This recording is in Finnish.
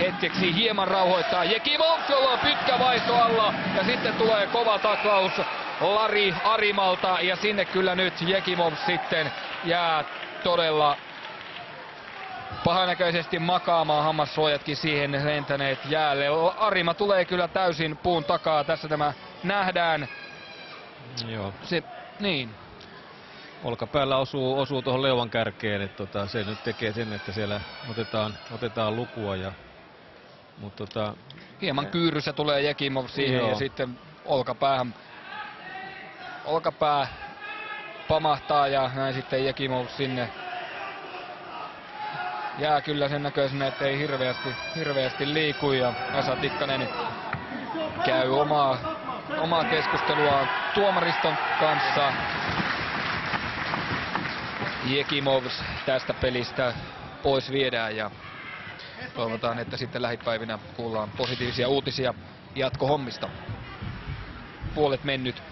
hetkeksi hieman rauhoittaa Jekimov, jolla on pitkä vaihto alla ja sitten tulee kova taklaus Lari Arimalta ja sinne kyllä nyt Jekimov sitten jää todella pahanäköisesti makaamaan, hammassuojatkin siihen lentäneet jäälle. Arima tulee kyllä täysin puun takaa, tässä tämä nähdään. Joo. Se, niin. Olkapäällä osuu tuohon leuan kärkeen, että se nyt tekee sen, että siellä otetaan lukua. Mutta hieman kyyryssä tulee Jekimov siihen. Joo. Ja sitten olkapää pamahtaa ja näin sitten Jekimov sinne. Jää kyllä sen näköisenä, ettei hirveästi liiku ja Esa Tikkanen käy omaa keskusteluaan tuomariston kanssa. Jekimov tästä pelistä pois viedään ja toivotaan, että sitten lähipäivinä kuullaan positiivisia uutisia jatkohommista. Puolet mennyt.